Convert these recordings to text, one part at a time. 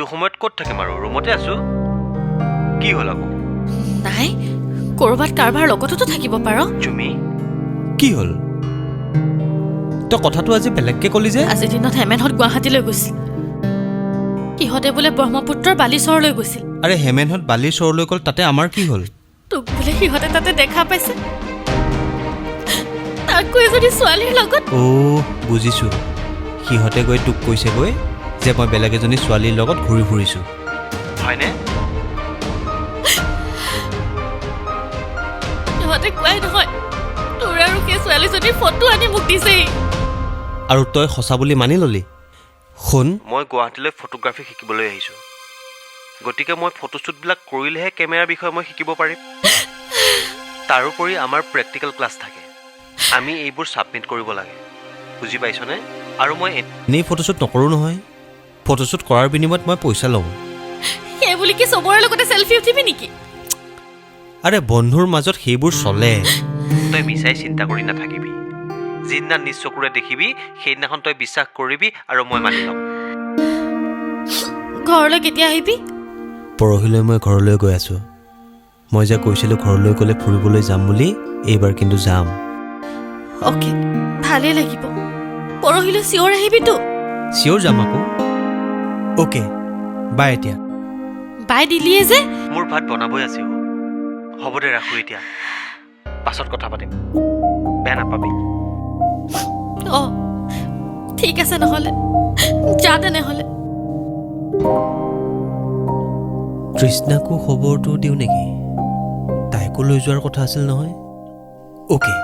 এইটো সময়ত ক'ত থাকিম আৰু ৰুমতে আছো কি হ'ল আকৌ নাই কৰবাত কাৰবাৰ লগততো থাকিব পাৰ তুমি কি হ'ল তই কথাটো আজি বেলেগকে ক'লি যে আজিৰ দিনত হেমেনহঁত গুৱাহাটীলৈ গৈছিল সিহঁতে বোলে ব্ৰহ্মপুত্ৰৰ বালিচৰলৈ গৈছিল আৰে হেমেনহঁত বালিৰ চৰলৈ গ'ল তাতে আমাৰ কি হ'ল তোক বোলে সিহঁতে তাতে দেখা পাইছে তাকো এজনী ছোৱালীৰ লগত বুজিছোঁ সিহঁতে গৈ তোক কৈছেগৈ যে মই বেলেগ এজনী ছোৱালীৰ লগত ঘূৰি ফুৰিছোঁ হয়নে সিহঁতে কোৱাই নহয় তোৰ আৰু সেই ছোৱালীজনীৰ ফটো আনি মোক দিছেহি আৰু তই সঁচা বুলি মানি ল'লি শুন মই গুৱাহাটীলৈ ফটোগ্ৰাফী শিকিবলৈ আহিছোঁ গতিকে মই ফটোশ্বুটবিলাক কৰিলেহে কেমেৰাৰ বিষয়ে মই শিকিব পাৰিম তাৰোপৰি আমাৰ প্ৰেক্টিকেল ক্লাছ থাকে আমি এইবোৰ ছাবমিট কৰিব লাগে বুজি পাইছনে আৰু মই এনেই ফটোশ্বুট নকৰোঁ নহয় ফটোশ্বুট কৰাৰ বিনিময়ত মই পইচা লওঁ সেই বুলি কি চবৰে লগতে চেলফি উঠিবি নেকি আৰে বন্ধুৰ মাজত সেইবোৰ চলে তই মিছাই চিন্তা কৰি নাথাকিবি যিদিনা নিজ চকুৰে দেখিবি সেইদিনাখন তই বিশ্বাস কৰিবি আৰু মই মানি ল'ম ঘৰলৈ কেতিয়া আহিবি পৰহিলৈ মই ঘৰলৈ গৈ আছোঁ মই যে কৈছিলোঁ ঘৰলৈ গ'লে ফুৰিবলৈ যাম বুলি এইবাৰ কিন্তু যাম অ'কে ভালেই লাগিব পৰহিলৈ চিঞৰ আহিবিতো চিঞৰ যাম আকৌ অ'কে বাই এতিয়া বাই দিলিয়ে যে মোৰ ভাত বনাবই আছে হ'ব দে ৰাখোঁ এতিয়া পাছত কথা পাতিম বেয়া নাপাবি অঁ ঠিক আছে নহ'লে যা তেনেহ'লে তৃষ্ণাকো খবৰটো দিওঁ নেকি তাইকো লৈ যোৱাৰ কথা আছিল নহয় অ'কে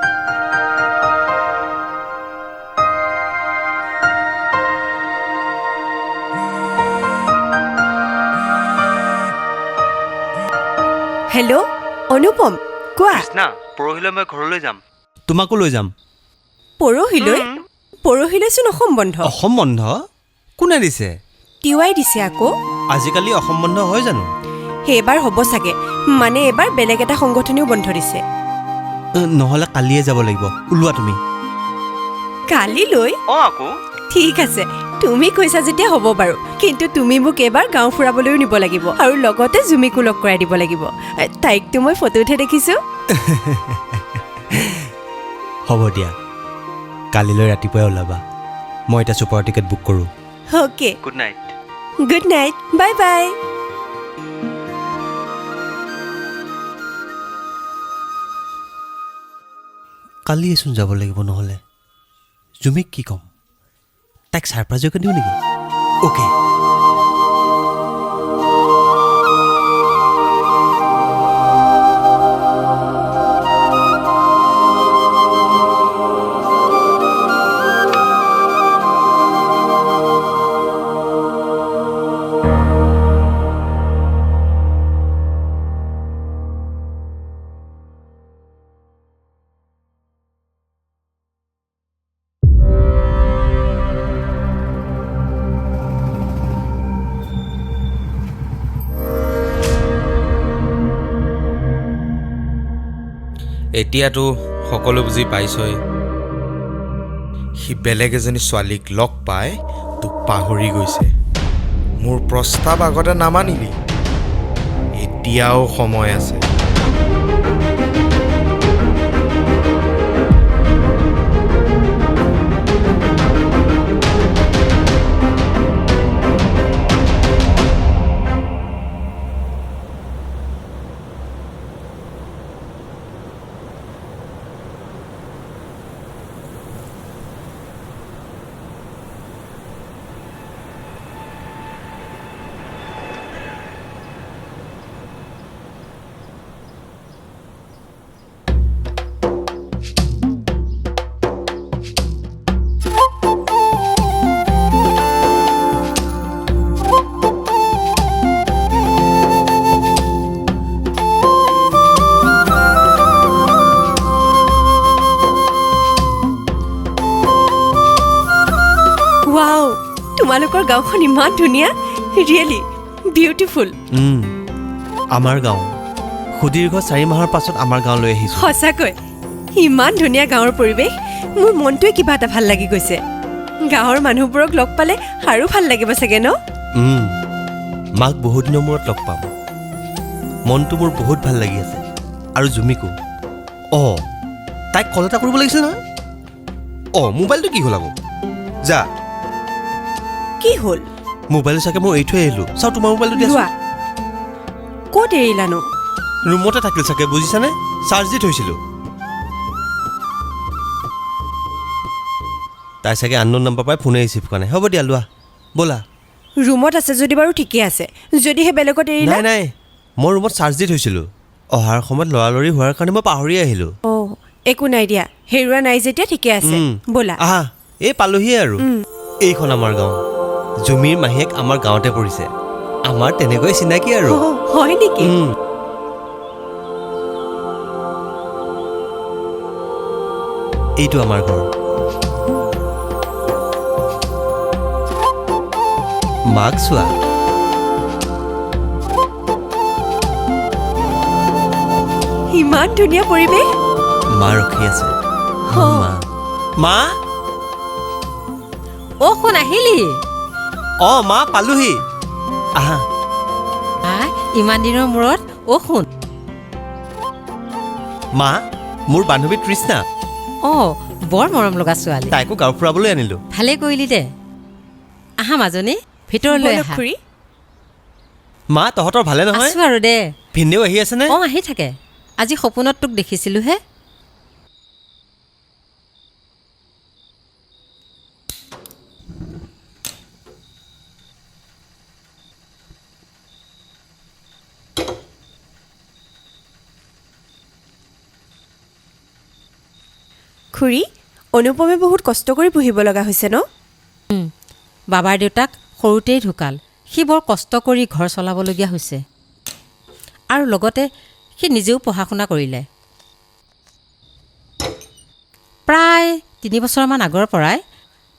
হেল্ল' অনুপম কোৱা কৃষ্ণা পৰহিলৈ মই ঘৰলৈ যাম তোমাকো লৈ যাম পৰহিলৈচোন অসম বন্ধ অসম বন্ধ কোনে দিছে টিৱাই দিছে আকৌ আজিকালি অসম বন্ধ হয় জানো সেইবাৰ হ'ব চাগে মানে এইবাৰ বেলেগ এটা সংগঠনেও বন্ধ দিছে নহ'লে কালিয়ে যাব লাগিব ওলোৱা তুমি কালিলৈ অঁ আকৌ ঠিক আছে তুমি কৈছা যেতিয়া হ'ব বাৰু কিন্তু তুমি মোক এবাৰ গাঁও ফুৰাবলৈও নিব লাগিব আৰু লগতে জুমিকো লগ কৰাই দিব লাগিব তাইকতো মই ফটোতহে দেখিছোঁ হ'ব দিয়া কালিলৈ ৰাতিপুৱাই ওলাবা মই এতিয়া ছুপাৰ টিকেট বুক কৰোঁ okay good night good night bye bye কালিয়েচোন যাব লাগিব নহ'লে জুমিক কি ক'ম তাইক ছাৰপ্ৰাইজকে দিওঁ নেকি অ'কে এতিয়াতো সকলো বুজি পাইছই সি বেলেগ এজনী ছোৱালীক লগ পাই তোক পাহৰি গৈছে মোৰ প্ৰস্তাৱ আগতে নামানিলি এতিয়াও সময় আছে তোমালোকৰ গাঁওখন ইমান ধুনীয়া ৰিয়েলি বিউটিফুল আমাৰ গাঁও সুদীৰ্ঘ 4 মাহৰ পাছত আমাৰ গাঁৱলৈ আহিছোঁ সঁচাকৈ ইমান ধুনীয়া গাঁৱৰ পৰিৱেশ মোৰ মনটোৱে কিবা এটা ভাল লাগি গৈছে গাঁৱৰ মানুহবোৰক লগ পালে আৰু ভাল লাগিব চাগে ন মাক বহুত দিনৰ মূৰত লগ পাম মনটো মোৰ বহুত ভাল লাগি আছে আৰু জুমিকো অঁ তাইক কল এটা কৰিব লাগিছিল নহয় অঁ মোবাইলটো কি হ'ল আকৌ যা কি হ'ল মোবাইলটো চাগে মই এৰি থৈ আহিলোঁ চাওঁ তোমাৰ মোবাইলটো দিয়া লোৱা ক'ত এৰিলানো ৰুমতে থাকিল চাগে বুজিছানে চাৰ্জ দি থৈছিলোঁ তাই চাগে আননোন নম্বৰ পাই ফোনে ৰিচিভ কৰা নাই হ'ব দিয়া লোৱা ব'লা ৰুমত আছে যদি বাৰু ঠিকে আছে যদিহে বেলেগত এৰিলা নাই নাই মই ৰুমত চাৰ্জ দি থৈছিলোঁ অহাৰ সময়ত লৰালৰি হোৱাৰ কাৰণে মই পাহৰি আহিলোঁ অঁ একো নাই দিয়া হেৰুৱা নাই যেতিয়া ঠিকে আছে ব'লা আহা এই পালোহিয়ে আৰু এইখন আমাৰ গাঁও জুমিৰ মাহীয়েক আমাৰ গাঁৱতে পৰিছে আমাৰ তেনেকৈ চিনাকি আৰু অঁ হয় নেকি এইটো আমাৰ ঘৰ মাক চোৱা ইমান ধুনীয়া পৰিৱেশ মা ৰখি আছে অঁ। মা মা অ' শুন আহিলি অঁ মা পালোহি আহা ইমান দিনৰ মূৰত অ' শুন মা মোৰ বান্ধৱী তৃষ্ণা অ' বৰ মৰম লগা ছোৱালী তাইকো গাঁও ফুৰাবলৈ আনিলোঁ ভালেই কৰিলি দে আহা মাজনী ভিতৰলৈ ব'লক আহা খুৰী মা তহঁতৰ ভালে নহয় আছো আৰু দে ভিনদেউ আহি আছেনে অঁ আহি থাকে আজি সপোনত তোক দেখিছিলোঁহে খুৰী অনুপমে বহুত কষ্ট কৰি পঢ়িব লগা হৈছে ন বাবাৰ দেউতাক সৰুতেই ঢুকাল সি বৰ কষ্ট কৰি ঘৰ চলাবলগীয়া হৈছে আৰু লগতে সি নিজেও পঢ়া শুনা কৰিলে প্ৰায় 3 বছৰমান আগৰ পৰাই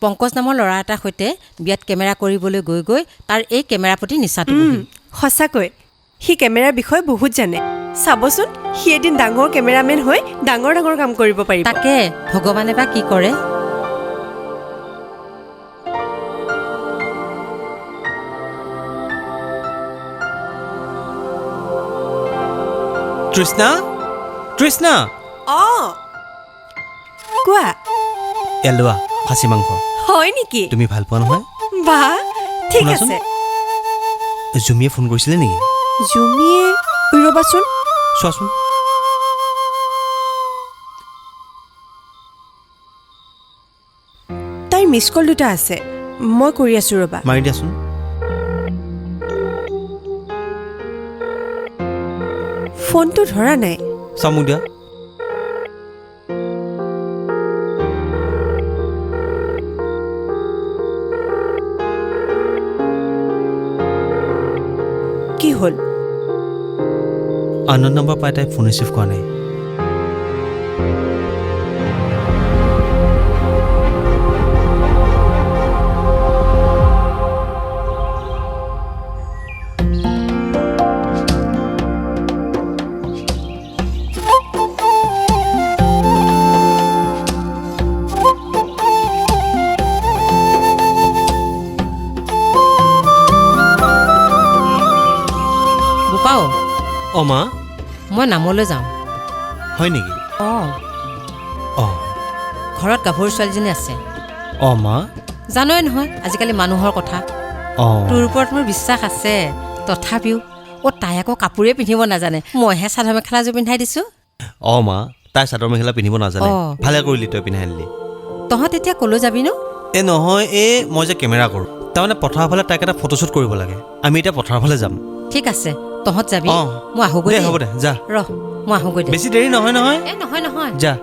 পংকজ নামৰ ল'ৰা এটাৰ সৈতে বিয়াত কেমেৰা কৰিবলৈ গৈ গৈ তাৰ এই কেমেৰাৰ প্ৰতি নিচাটো বহিল সঁচাকৈ সি কেমেৰাৰ বিষয়ে বহুত জানে চাবচোন সি এদিন ডাঙৰ কেমেৰামেন হৈ ডাঙৰ ডাঙৰ কাম কৰিব পাৰিব তাকে ভগৱানে বা কি কৰে তৃষ্ণা তৃষ্ণা অঁ কোৱা এয়া লোৱা খাচী মাংস হয় নেকি তুমি ভাল পোৱা নহয় বা ঠিক শুনাচোন। আছে জুমিয়ে ফোন কৰিছিলে নেকি জুমিয়ে ৰ'বাচোন চোৱাচোন তাইৰ মিছ কল দুটা আছে মই কৰি আছোঁ ৰ'বা মাৰি দিয়াচোন ফোনটো ধৰা নাই চাওঁ মোক দিয়া কি হ'ল আননোন নম্বৰ পাই তাই ফোন ৰিচিভ কৰা নাই বোপাও অঁ মা মই নামলৈ যাওঁ হয় নেকি অঁ অঁ ঘৰত গাভৰু ছোৱালীজনী আছে অঁ মা জানই নহয় আজিকালি মানুহৰ কথা অঁ তোৰ ওপৰত মোৰ বিশ্বাস আছে তথাপিও তাই আকৌ কাপোৰে পিন্ধিব নাজানে মইহে চাদৰ মেখেলাযোৰ পিন্ধাই দিছোঁ অঁ মা তাই চাদৰ মেখেলা পিন্ধিব নাজানে অঁ। ভালে কৰিলি তই পিন্ধাই আনিলি তহঁত এতিয়া ক'লৈ যাবিনো এই নহয় এই মই যে কেমেৰা কৰোঁ তাৰমানে পথাৰৰ ফালে তাইক এটা ফটোশ্বুট কৰিব লাগে আমি এতিয়া পথাৰৰ ফালে যাম ঠিক আছে তহঁত যাবি অঁ মই আহোগৈ দে দেই। হ'ব দে যা ৰহ মই আহোগৈ দে বেছি দেৰি নহয় নহয় এ নহয় নহয় যা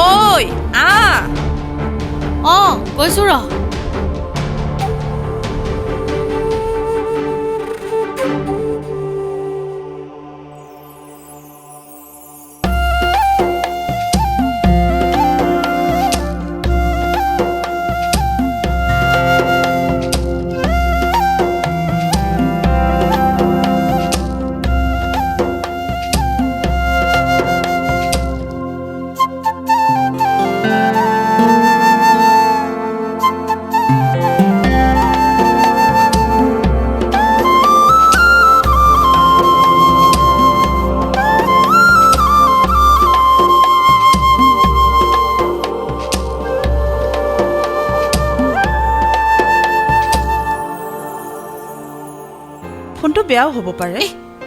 ঐ অঁ কৈছোঁ ৰ ফোনটো বেয়াও হ'ব পাৰে।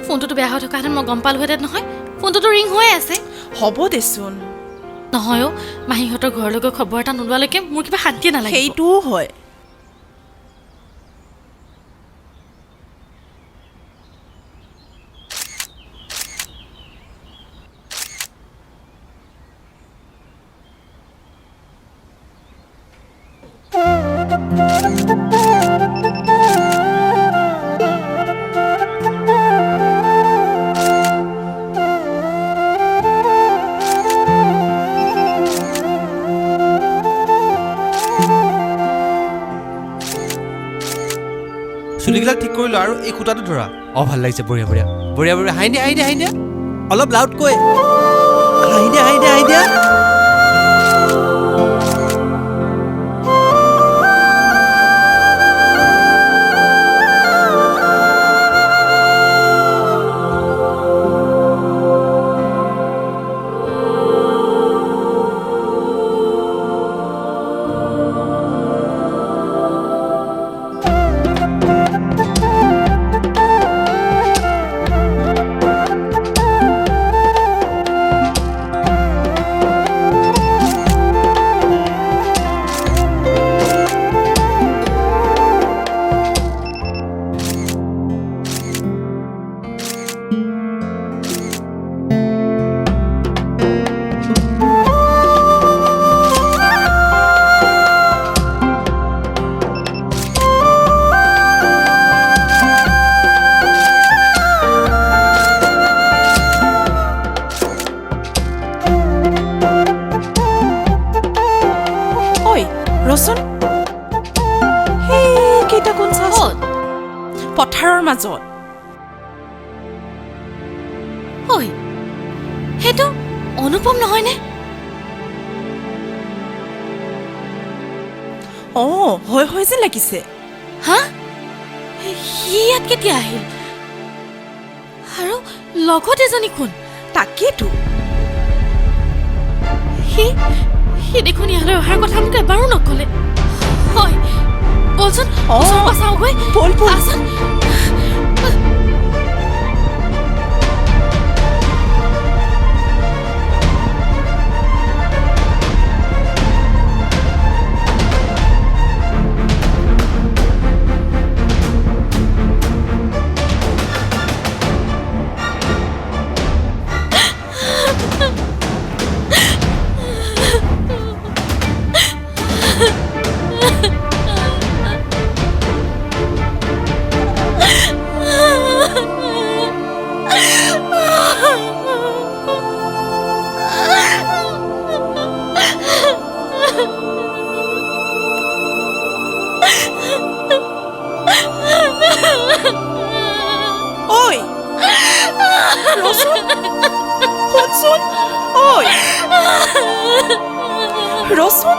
ফোনটোতো বেয়া হৈ থকাহেঁতেন মই গম পালোহেঁতেন নহয়। ফোনটোতো ৰিং হৈয়ে আছে। হ'ব দেচোন, নহয় অ' মাহীহঁতৰ ঘৰলৈকে খবৰ এটা নোলোৱালৈকে মোৰ কিবা শান্তিয়ে নালাগে। সেইটোও হয়। চুলিবিলাক ঠিক কৰি লোৱা আৰু এই সূতাটো ধৰা। অঁ ভাল লাগিছে, বঢ়িয়া বঢ়িয়া বঢ়িয়া বঢ়িয়া। হাঁহি দিয়া হাঁহি দিয়া হাঁহি দিয়া, অলপ লাউডকৈ হাঁহি দিয়া হাঁহি দিয়া হাঁহি দিয়া। ৰচোন, সেই কেইটা কোন চাচোন পথাৰৰ মাজত। ঐ সেইটো অনুপম নহয়নে? অঁ হয় হয় যেন লাগিছে। হা সি ইয়াত কেতিয়া আহিল? আৰু লগত এজনী কোন? তাকেইতো সি দেখোন ইয়ালৈ অহাৰ কথা মোক এবাৰো নকলে। হয় বলচোন ওচৰৰ পৰা চাওঁগৈ। বল বল। আচোন ঐ ৰচোন, শুনচোন। ঐ ৰচোন।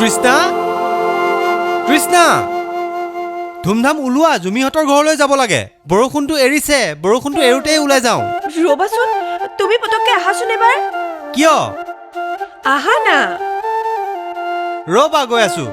তৃষ্ণা তৃষ্ণা ধুমধাম ওলোৱা জুমিহঁতৰ ঘৰলৈ যাব লাগে বৰষুণটো এৰিছে বৰষুণটো এৰোতেই ওলাই যাওঁ ৰ'বাচোন তুমি পটককৈ আহাচোন এবাৰ কিয় আহা না ৰ'বা গৈ আছো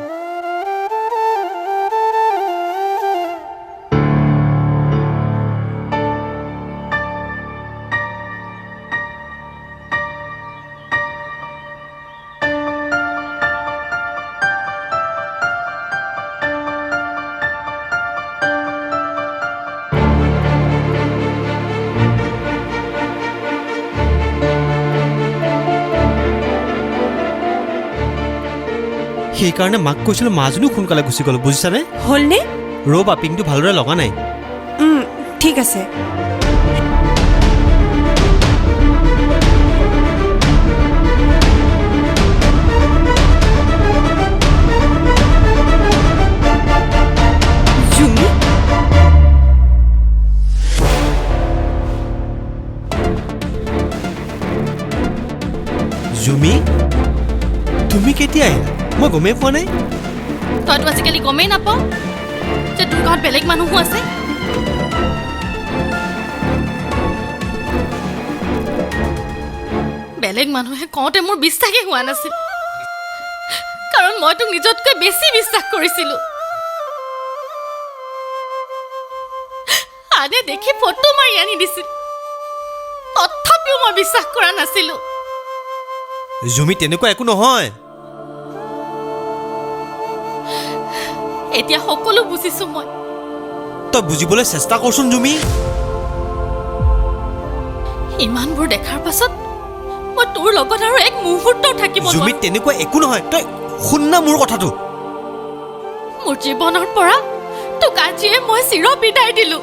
সেইকাৰণে মাক কৈছিলোঁ মাজনীও সোনকালে গুচি গ'লো বুজিছানে হ'লনে ৰ'বা পিংটো ভালদৰে লগা নাই ঠিক আছে জুমি জুমি তুমি কেতিয়া আহিলা মই গমেই পোৱা নাই তইতো আজিকালি গমেই নাপাওঁ যে তোৰ ঘৰত বেলেগ মানুহো আছে বেলেগ মানুহে কওঁতে মোৰ বিশ্বাসেই হোৱা নাছিল কাৰণ মই তোক নিজতকৈ বেছি বিশ্বাস কৰিছিলোঁ আনে দেখি ফটো মাৰি আনি দিছিল তথাপিও মই বিশ্বাস কৰা নাছিলোঁ জুমি তেনেকুৱা একো নহয় এতিয়া সকলো বুজিছো মই তই বুজিবলৈ চেষ্টা কৰচোন জুমি ইমানবোৰ দেখাৰ পাছত মই তোৰ লগত আৰু এক মুহূৰ্তও থাকিব জুমি নোৱাৰো তেনেকুৱা একো নহয় তই শুন না মোৰ কথাটো মোৰ জীৱনৰ পৰা তোক আজিয়ে মই চিৰ বিদায় দিলো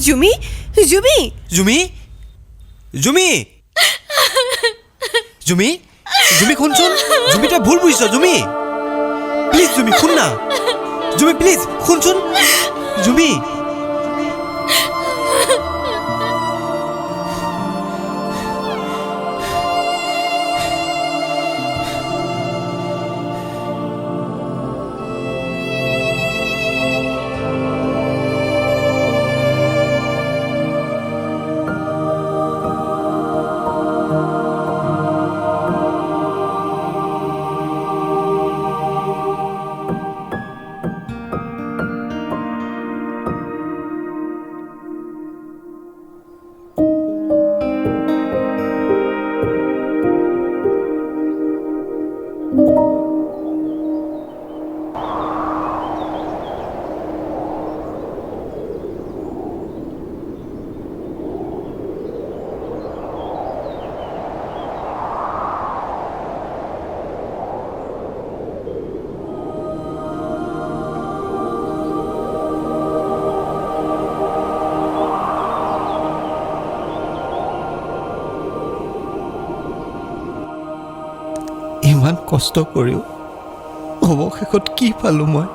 জুমি জুমি জুমি জুমি জুমি জুমি শুনচোন জুমি তই ভুল বুজিছ জুমি প্লিজ জুমি শুন না জুমি প্লিজ শুনচোন জুমি ইমান কষ্ট কৰিও অৱশেষত কি পালোঁ মই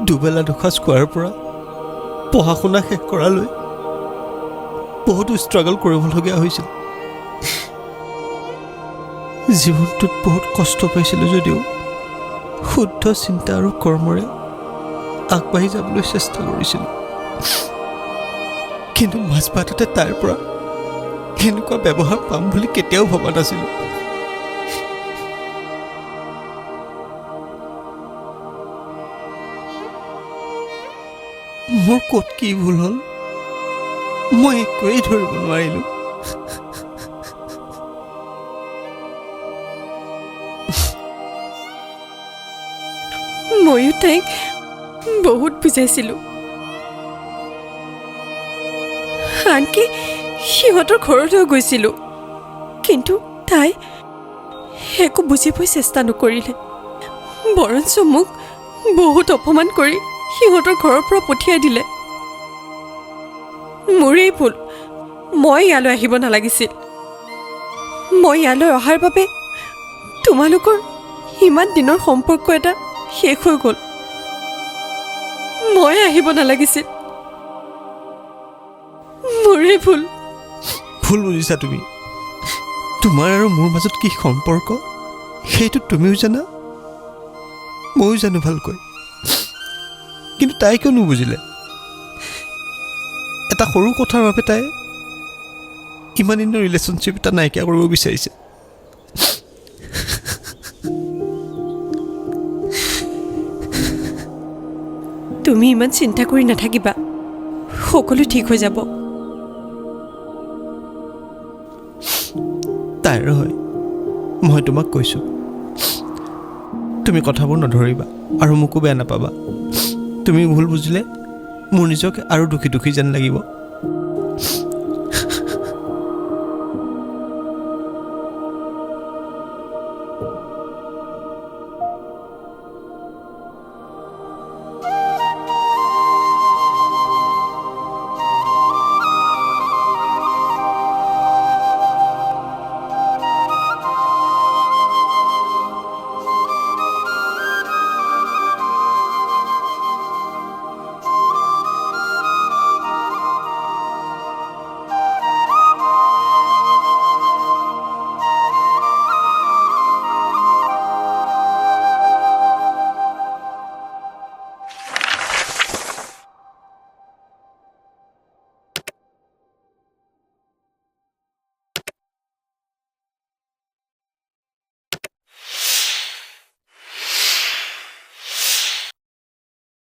দুবেলা দুসাঁজ খোৱাৰ পৰা পঢ়া শুনা শেষ কৰালৈ বহুতো ষ্ট্ৰাগল কৰিবলগীয়া হৈছিল জীৱনটোত বহুত কষ্ট পাইছিলোঁ যদিও শুদ্ধ চিন্তা আৰু কৰ্মৰে আগবাঢ়ি যাবলৈ চেষ্টা কৰিছিলোঁ কিন্তু মাজবাটতে তাৰ পৰা এনেকুৱা ব্যৱহাৰ পাম বুলি কেতিয়াও ভবা নাছিলোঁ মোৰ ক'ত কি ভুল হ'ল মই একোৱেই ধৰিব নোৱাৰিলোঁ ময়ো তাইক বহুত বুজাইছিলোঁ আনকি সিহঁতৰ ঘৰলৈও গৈছিলোঁ কিন্তু তাই একো বুজিবই চেষ্টা নকৰিলে বৰঞ্চ মোক বহুত অপমান কৰি সিহঁতৰ ঘৰৰ পৰা পঠিয়াই দিলে মোৰেই ভুল মই ইয়ালৈ আহিব নালাগিছিল মই ইয়ালৈ অহাৰ বাবে তোমালোকৰ ইমান দিনৰ সম্পৰ্ক এটা শেষ হৈ গ'ল। মই আহিব নালাগিছিল, মোৰে ভুল। ভুল বুজিছা তুমি। তোমাৰ আৰু মোৰ মাজত কি সম্পৰ্ক সেইটো তুমিও জানা, ময়ো জানো ভালকৈ। কিন্তু তাই কিয় নুবুজিলে? এটা সৰু কথাৰ বাবে তাই ইমান দিনৰ ৰিলেশ্যনশ্বিপ এটা নাইকিয়া কৰিব বিচাৰিছে। তুমি ইমান চিন্তা কৰি নাথাকিবা, সকলো ঠিক হৈ যাব। তাইৰ হয়, মই তোমাক কৈছোঁ, তুমি কথাবোৰ নধৰিবা আৰু মোকো বেয়া নাপাবা। তুমি ভুল বুজিলে মোৰ নিজকে আৰু দুখী যেন লাগিব।